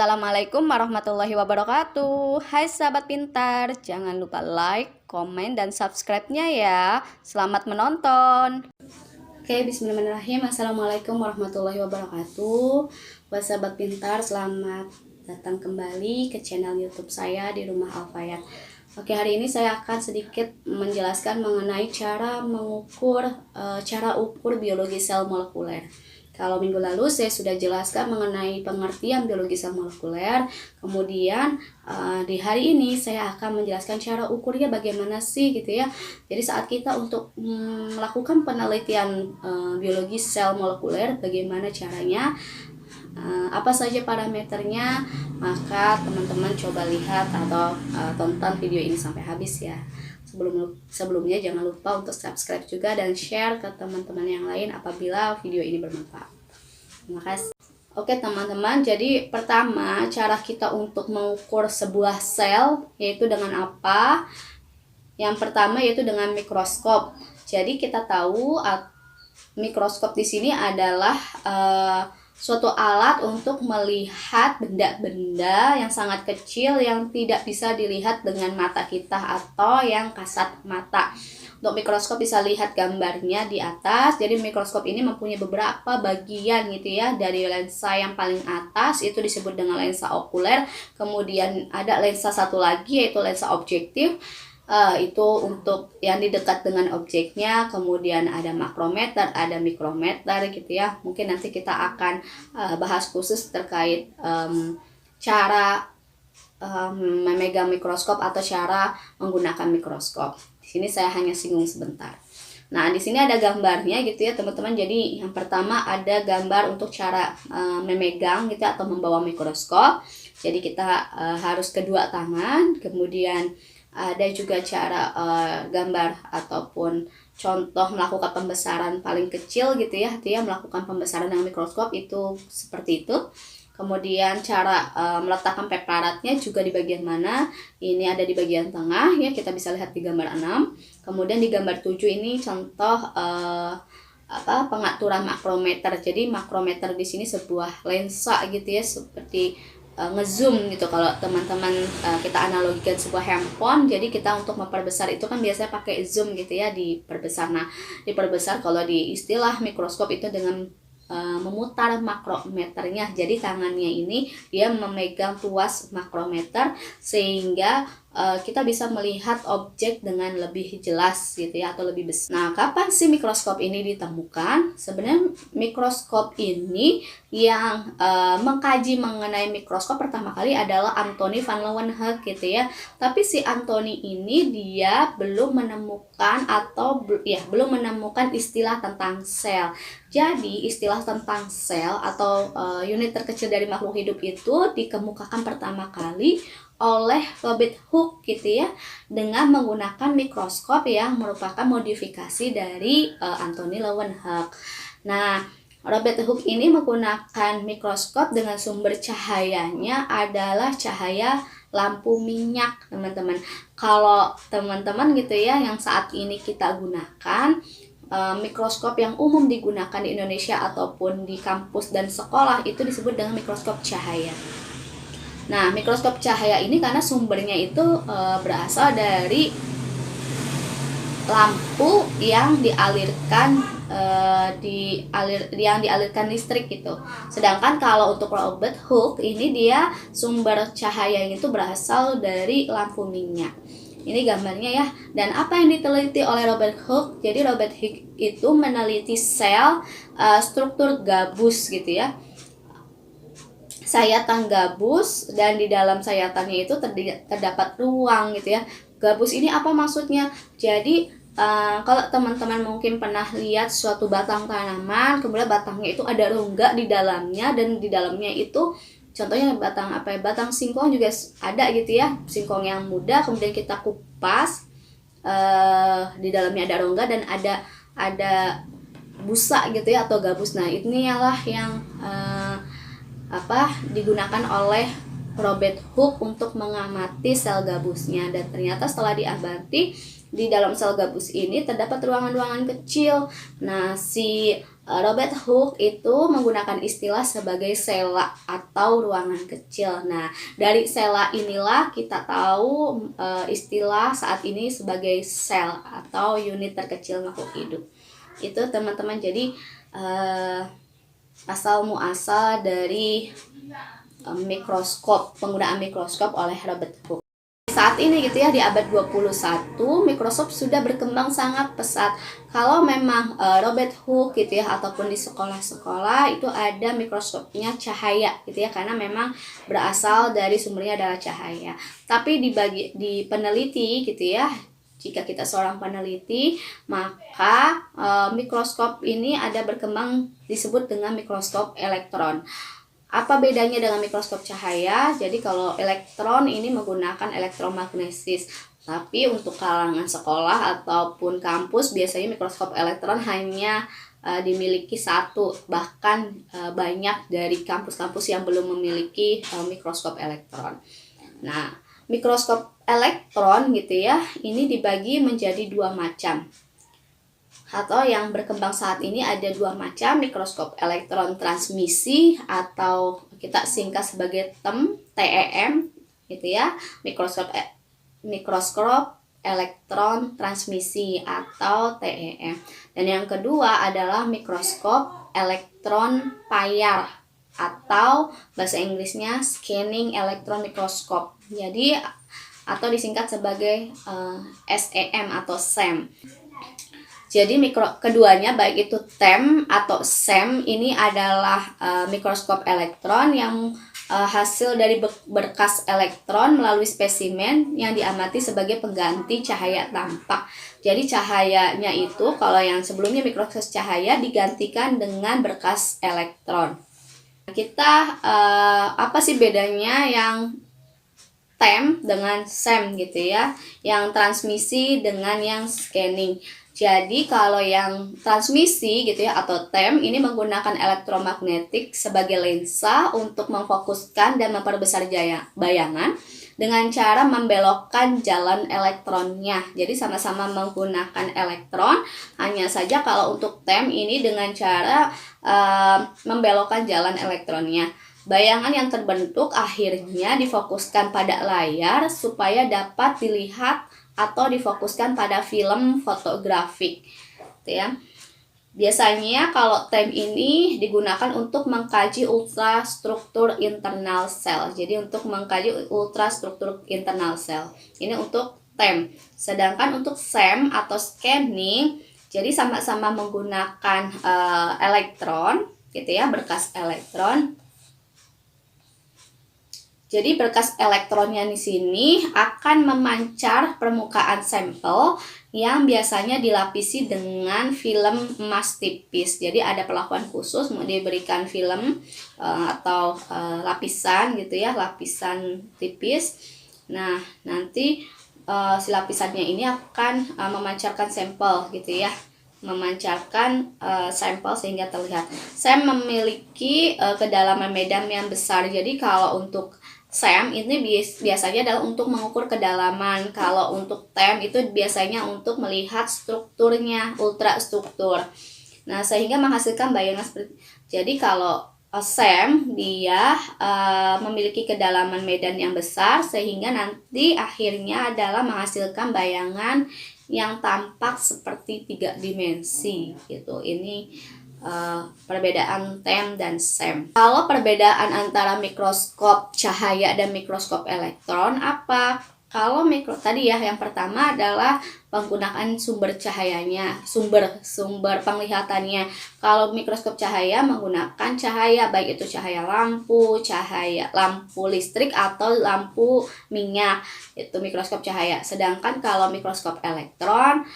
Assalamualaikum warahmatullahi wabarakatuh. Hai sahabat pintar, jangan lupa like, komen, dan subscribe-nya ya. Selamat menonton. Oke, bismillahirrahmanirrahim. Assalamualaikum warahmatullahi wabarakatuh. Buat sahabat pintar, selamat datang kembali ke channel YouTube saya di Rumah Alfayat. Oke, hari ini saya akan sedikit menjelaskan mengenai cara mengukur cara ukur biologi sel molekuler. Kalau minggu lalu saya sudah jelaskan mengenai pengertian biologi sel molekuler. Kemudian di hari ini saya akan menjelaskan cara ukurnya bagaimana sih gitu ya. Jadi saat kita untuk melakukan penelitian biologi sel molekuler, bagaimana caranya, apa saja parameternya, maka teman-teman coba lihat atau tonton video ini sampai habis ya. Sebelumnya jangan lupa untuk subscribe juga dan share ke teman-teman yang lain apabila video ini bermanfaat. Terima kasih. Oke teman-teman, jadi pertama cara kita untuk mengukur sebuah sel yaitu dengan apa? Yang pertama yaitu dengan mikroskop. Jadi kita tahu mikroskop di sini adalah suatu alat untuk melihat benda-benda yang sangat kecil yang tidak bisa dilihat dengan mata kita atau yang kasat mata. Untuk mikroskop bisa lihat gambarnya di atas. Jadi mikroskop ini mempunyai beberapa bagian gitu ya. Dari lensa yang paling atas itu disebut dengan lensa okuler. Kemudian ada lensa satu lagi yaitu lensa objektif. Itu untuk yang di dekat dengan objeknya. Kemudian ada makrometer, ada mikrometer gitu ya. Mungkin nanti kita akan bahas khusus terkait cara memegang mikroskop atau cara menggunakan mikroskop. Di sini saya hanya singgung sebentar. Nah, di sini ada gambarnya gitu ya, teman-teman. Jadi yang pertama ada gambar untuk cara memegang gitu atau membawa mikroskop. Jadi kita harus kedua tangan. Kemudian ada juga cara gambar ataupun contoh melakukan pembesaran paling kecil gitu ya. Dia melakukan pembesaran dengan mikroskop itu seperti itu. Kemudian cara meletakkan preparatnya juga di bagian mana. Ini ada di bagian tengah ya, kita bisa lihat di gambar 6. Kemudian di gambar 7 ini contoh pengaturan makrometer. Jadi makrometer di sini sebuah lensa gitu ya, seperti ngezoom gitu. Kalau teman-teman kita analogikan sebuah handphone, jadi kita untuk memperbesar itu kan biasanya pakai zoom gitu ya, diperbesar. Nah, diperbesar kalau di istilah mikroskop itu dengan memutar makrometernya. Jadi tangannya ini dia memegang tuas makrometer sehingga kita bisa melihat objek dengan lebih jelas gitu ya, atau lebih besar. Nah, kapan sih mikroskop ini ditemukan? Sebenarnya mikroskop ini yang mengkaji mengenai mikroskop pertama kali adalah Antony van Leeuwenhoek gitu ya. Tapi si Antony ini dia belum menemukan belum menemukan istilah tentang sel. Jadi istilah tentang sel atau unit terkecil dari makhluk hidup itu dikemukakan pertama kali oleh Robert Hooke gitu ya, dengan menggunakan mikroskop yang merupakan modifikasi dari Antony Leeuwenhoek. Nah, Robert Hooke ini menggunakan mikroskop dengan sumber cahayanya adalah cahaya lampu minyak, teman-teman. Kalau teman-teman gitu ya yang saat ini kita gunakan, mikroskop yang umum digunakan di Indonesia ataupun di kampus dan sekolah itu disebut dengan mikroskop cahaya. Nah, mikroskop cahaya ini karena sumbernya itu berasal dari lampu yang dialirkan dialirkan listrik gitu. Sedangkan kalau untuk Robert Hooke ini dia sumber cahaya itu berasal dari lampu minyak. Ini gambarnya ya. Dan apa yang diteliti oleh Robert Hooke? Jadi Robert Hooke itu meneliti sel struktur gabus gitu ya. Sayatan gabus, dan di dalam sayatannya itu terdapat ruang gitu ya. Gabus ini apa maksudnya? Jadi kalau teman-teman mungkin pernah lihat suatu batang tanaman, kemudian batangnya itu ada rongga di dalamnya, dan di dalamnya itu contohnya batang singkong juga ada gitu ya, singkong yang muda, kemudian kita kupas, di dalamnya ada rongga dan ada busa gitu ya atau gabus. Nah, inilah yang digunakan oleh Robert Hooke untuk mengamati sel gabusnya. Dan ternyata setelah diamati, di dalam sel gabus ini terdapat ruangan-ruangan kecil. Nah, si Robert Hooke itu menggunakan istilah sebagai sela atau ruangan kecil. Nah, dari sela inilah kita tahu istilah saat ini sebagai sel atau unit terkecil makhluk hidup. Itu teman-teman, jadi asal muasal dari mikroskop, penggunaan mikroskop oleh Robert Hooke. Saat ini gitu ya, di abad 21 mikroskop sudah berkembang sangat pesat. Kalau memang Robert Hooke gitu ya, ataupun di sekolah-sekolah itu ada mikroskopnya cahaya gitu ya, karena memang berasal dari sumbernya adalah cahaya. Tapi di peneliti gitu ya, jika kita seorang peneliti, maka mikroskop ini ada berkembang disebut dengan mikroskop elektron. Apa bedanya dengan mikroskop cahaya? Jadi kalau elektron ini menggunakan elektromagnesis, tapi untuk kalangan sekolah ataupun kampus biasanya mikroskop elektron hanya dimiliki satu, bahkan banyak dari kampus-kampus yang belum memiliki mikroskop elektron. Nah, mikroskop elektron gitu ya, ini dibagi menjadi dua macam. Atau yang berkembang saat ini ada dua macam, mikroskop elektron transmisi atau kita singkat sebagai TEM gitu ya, mikroskop elektron transmisi atau TEM. Dan yang kedua adalah mikroskop elektron payar atau bahasa Inggrisnya scanning electron microscope. Jadi atau disingkat sebagai SEM atau SEM. Jadi keduanya baik itu TEM atau SEM ini adalah mikroskop elektron yang hasil dari berkas elektron melalui spesimen yang diamati sebagai pengganti cahaya tampak. Jadi cahayanya itu kalau yang sebelumnya mikroskop cahaya digantikan dengan berkas elektron. Kita apa sih bedanya yang TEM dengan SEM gitu ya, yang transmisi dengan yang scanning. Jadi kalau yang transmisi gitu ya atau TEM ini menggunakan elektromagnetik sebagai lensa untuk memfokuskan dan memperbesar bayangan dengan cara membelokkan jalan elektronnya. Jadi sama-sama menggunakan elektron, hanya saja kalau untuk TEM ini dengan cara membelokkan jalan elektronnya. Bayangan yang terbentuk akhirnya difokuskan pada layar supaya dapat dilihat atau difokuskan pada film fotografik gitu ya. Biasanya kalau TEM ini digunakan untuk mengkaji ultrastruktur internal sel. Jadi untuk mengkaji ultrastruktur internal sel. Ini untuk TEM. Sedangkan untuk SEM atau scanning, jadi sama-sama menggunakan elektron gitu ya, berkas elektron. Jadi berkas elektronnya di sini akan memancar permukaan sampel yang biasanya dilapisi dengan film emas tipis. Jadi ada perlakuan khusus mau diberikan film atau lapisan gitu ya, lapisan tipis. Nah, nanti si lapisannya ini akan memancarkan sampel gitu ya. Memancarkan sampel sehingga terlihat. Saya memiliki kedalaman medan yang besar. Jadi kalau untuk SEM ini biasanya adalah untuk mengukur kedalaman. Kalau untuk TEM itu biasanya untuk melihat strukturnya, ultrastruktur. Nah, sehingga menghasilkan bayangan seperti. Jadi kalau SEM dia memiliki kedalaman medan yang besar sehingga nanti akhirnya adalah menghasilkan bayangan yang tampak seperti 3 dimensi gitu. Ini perbedaan TEM dan SEM. Kalau perbedaan antara mikroskop cahaya dan mikroskop elektron apa? Kalau tadi ya, yang pertama adalah penggunaan sumber cahayanya, sumber penglihatannya. Kalau mikroskop cahaya menggunakan cahaya, baik itu cahaya lampu listrik atau lampu minyak, itu mikroskop cahaya. Sedangkan kalau mikroskop elektron,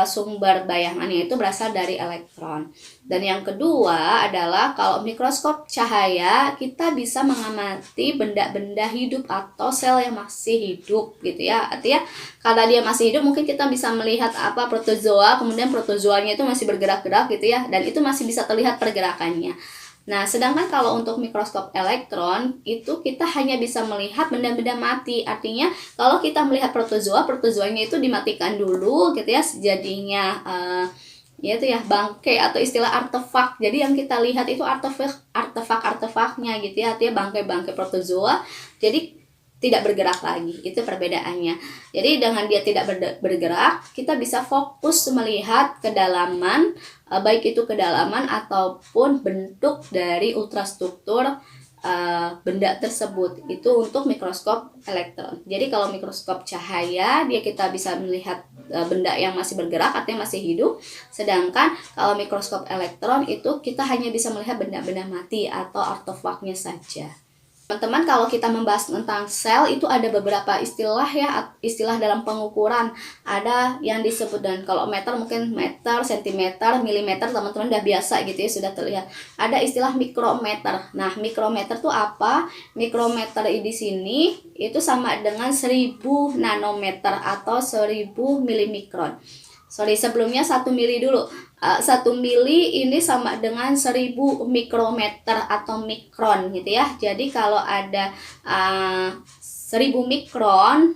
sumber bayangannya itu berasal dari elektron. Dan yang kedua adalah kalau mikroskop cahaya kita bisa mengamati benda-benda hidup atau sel yang masih hidup gitu ya. Artinya karena dia masih hidup mungkin kita bisa melihat protozoa, kemudian protozoanya itu masih bergerak-gerak gitu ya, dan itu masih bisa terlihat pergerakannya. Nah, sedangkan kalau untuk mikroskop elektron itu kita hanya bisa melihat benda-benda mati. Artinya kalau kita melihat protozoanya itu dimatikan dulu gitu ya, jadinya yaitu ya bangkai atau istilah artefak. Jadi yang kita lihat itu artefaknya gitu ya, artinya bangkai-bangkai protozoa. Jadi tidak bergerak lagi, itu perbedaannya. Jadi dengan dia tidak bergerak, kita bisa fokus melihat kedalaman, baik itu kedalaman ataupun bentuk dari ultrastruktur benda tersebut. Itu untuk mikroskop elektron. Jadi kalau mikroskop cahaya, dia kita bisa melihat benda yang masih bergerak, artinya masih hidup. Sedangkan kalau mikroskop elektron itu kita hanya bisa melihat benda-benda mati atau artefaknya saja. Teman-teman, kalau kita membahas tentang sel itu ada beberapa istilah ya, istilah dalam pengukuran. Ada yang disebut, dan kalau meter mungkin meter, sentimeter, milimeter, teman-teman udah biasa gitu ya, sudah terlihat. Ada istilah mikrometer. Nah, mikrometer itu apa? Mikrometer di sini itu sama dengan 1000 nanometer atau 1000 milimikron. Sebelumnya 1 mili dulu. 1 mili ini sama dengan 1000 mikrometer atau mikron gitu ya. Jadi kalau ada 1000 mikron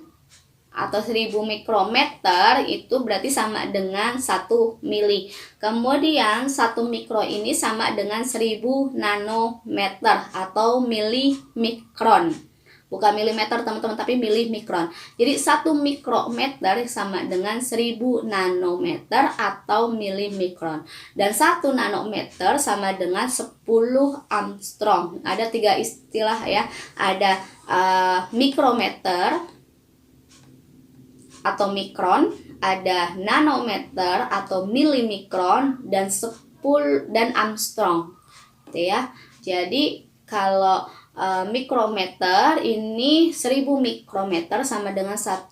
atau 1000 mikrometer itu berarti sama dengan 1 mili. Kemudian 1 mikro ini sama dengan 1000 nanometer atau milimikron. Bukan milimeter teman-teman, tapi milimikron. Jadi 1 mikrometer sama dengan 1000 nanometer atau milimikron. Dan 1 nanometer sama dengan 10 Armstrong. Ada 3 istilah ya. Ada mikrometer atau mikron, ada nanometer atau milimikron, dan 10 dan Armstrong. Gitu ya. Jadi kalau mikrometer ini 1000 mikrometer sama dengan 1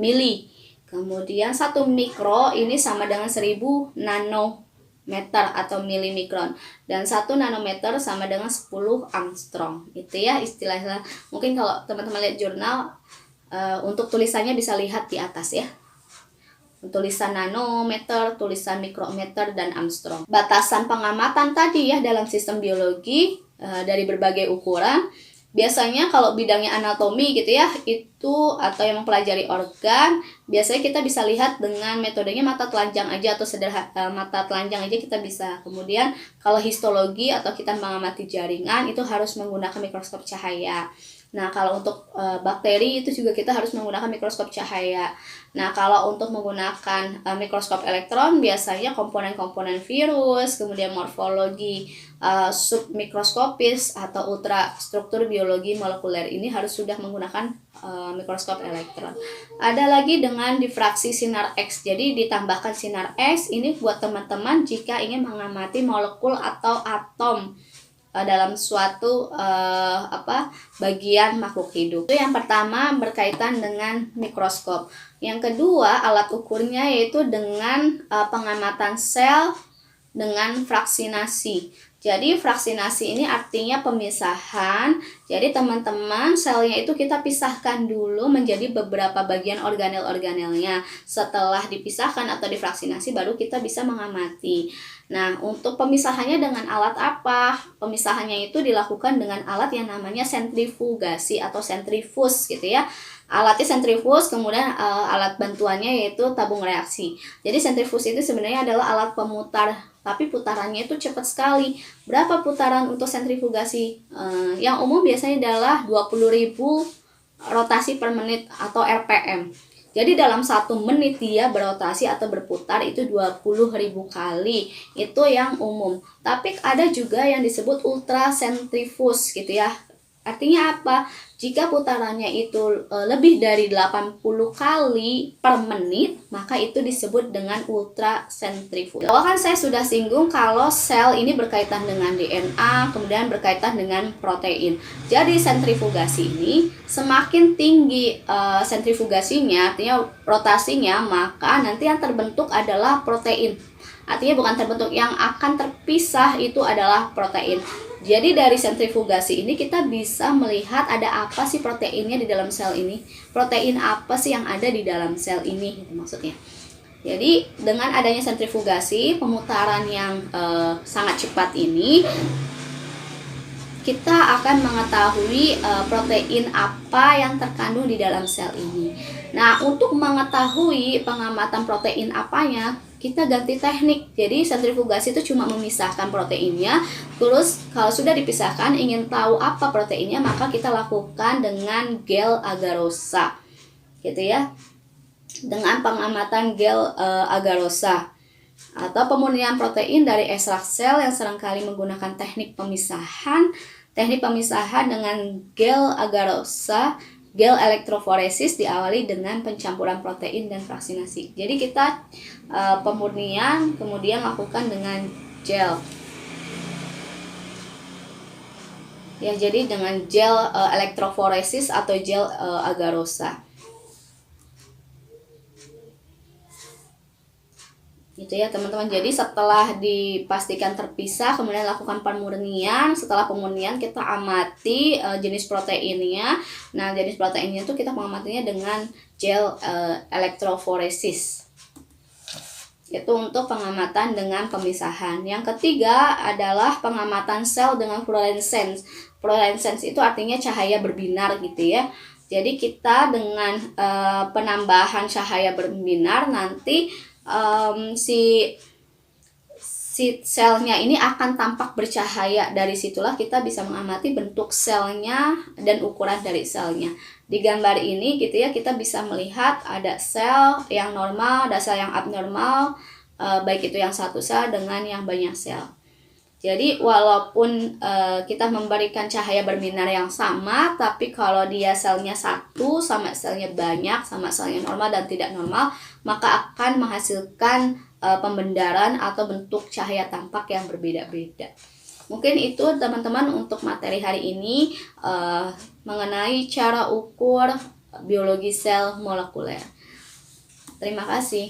mili. Kemudian 1 mikro ini sama dengan 1000 nanometer atau milimikron. Dan 1 nanometer sama dengan 10 Armstrong. Itu ya istilahnya. Mungkin kalau teman-teman lihat jurnal, untuk tulisannya bisa lihat di atas ya. Tulisan nanometer, tulisan mikrometer, dan Armstrong. Batasan pengamatan tadi ya dalam sistem biologi dari berbagai ukuran. Biasanya kalau bidangnya anatomi gitu ya, itu atau yang mempelajari organ, biasanya kita bisa lihat dengan metodenya mata telanjang aja atau mata telanjang aja kita bisa. Kemudian kalau histologi atau kita mengamati jaringan itu harus menggunakan mikroskop cahaya. Nah, kalau untuk bakteri itu juga kita harus menggunakan mikroskop cahaya. Nah, kalau untuk menggunakan mikroskop elektron, biasanya komponen-komponen virus, kemudian morfologi submikroskopis atau ultrastruktur biologi molekuler ini harus sudah menggunakan mikroskop elektron. Ada lagi dengan difraksi sinar X. Jadi ditambahkan sinar X ini buat teman-teman jika ingin mengamati molekul atau atom dalam suatu bagian makhluk hidup. Itu yang pertama berkaitan dengan mikroskop. Yang kedua, alat ukurnya yaitu dengan pengamatan sel dengan fraksinasi. Jadi fraksinasi ini artinya pemisahan. Jadi teman-teman, selnya itu kita pisahkan dulu menjadi beberapa bagian organel-organelnya. Setelah dipisahkan atau difraksinasi baru kita bisa mengamati. Nah, untuk pemisahannya dengan alat apa? Pemisahannya itu dilakukan dengan alat yang namanya sentrifugasi atau sentrifus gitu ya. Alatnya sentrifus, kemudian alat bantuannya yaitu tabung reaksi. Jadi sentrifus itu sebenarnya adalah alat pemutar, tapi putarannya itu cepat sekali. Berapa putaran untuk sentrifugasi? Yang umum biasanya adalah 20.000 rotasi per menit atau RPM. Jadi dalam 1 menit dia berotasi atau berputar itu 20.000 kali. Itu yang umum. Tapi ada juga yang disebut ultrasentrifus gitu ya. Artinya apa? Jika putarannya itu lebih dari 80 kali per menit, maka itu disebut dengan ultrasentrifus. Awal kan saya sudah singgung kalau sel ini berkaitan dengan DNA, kemudian berkaitan dengan protein. Jadi sentrifugasi ini semakin tinggi sentrifugasinya, artinya rotasinya, maka nanti yang terbentuk adalah protein. Artinya bukan terbentuk, yang akan terpisah itu adalah protein. Jadi dari sentrifugasi ini kita bisa melihat ada apa sih proteinnya di dalam sel ini. Protein apa sih yang ada di dalam sel ini gitu maksudnya. Jadi dengan adanya sentrifugasi, pemutaran yang sangat cepat ini, kita akan mengetahui protein apa yang terkandung di dalam sel ini. Nah, untuk mengetahui pengamatan protein apanya, kita ganti teknik. Jadi sentrifugasi itu cuma memisahkan proteinnya. Terus kalau sudah dipisahkan, ingin tahu apa proteinnya, maka kita lakukan dengan gel agarosa, gitu ya. Dengan pengamatan gel agarosa atau pemurnian protein dari ekstrak sel yang serangkali menggunakan teknik pemisahan. Teknik pemisahan dengan gel agarosa, gel elektroforesis diawali dengan pencampuran protein dan fraksinasi. Jadi kita pemurnian kemudian lakukan dengan gel. Ya, jadi dengan gel elektroforesis atau gel agarosa. Gitu ya teman-teman. Jadi setelah dipastikan terpisah, kemudian lakukan pemurnian. Setelah pemurnian kita amati jenis proteinnya. Nah, jenis proteinnya itu kita mengamatinya dengan gel elektroforesis. Itu untuk pengamatan dengan pemisahan. Yang ketiga adalah pengamatan sel dengan fluorescence. Fluorescence itu artinya cahaya berbinar gitu ya. Jadi kita dengan penambahan cahaya berbinar nanti si selnya ini akan tampak bercahaya. Dari situlah kita bisa mengamati bentuk selnya dan ukuran dari selnya. Di gambar ini gitu ya, kita bisa melihat ada sel yang normal, ada sel yang abnormal, baik itu yang satu sel dengan yang banyak sel. Jadi walaupun kita memberikan cahaya berbinar yang sama, tapi kalau dia selnya satu sama selnya banyak, sama selnya normal dan tidak normal, maka akan menghasilkan pembendaran atau bentuk cahaya tampak yang berbeda-beda. Mungkin itu teman-teman untuk materi hari ini mengenai cara ukur biologi sel molekuler. Terima kasih.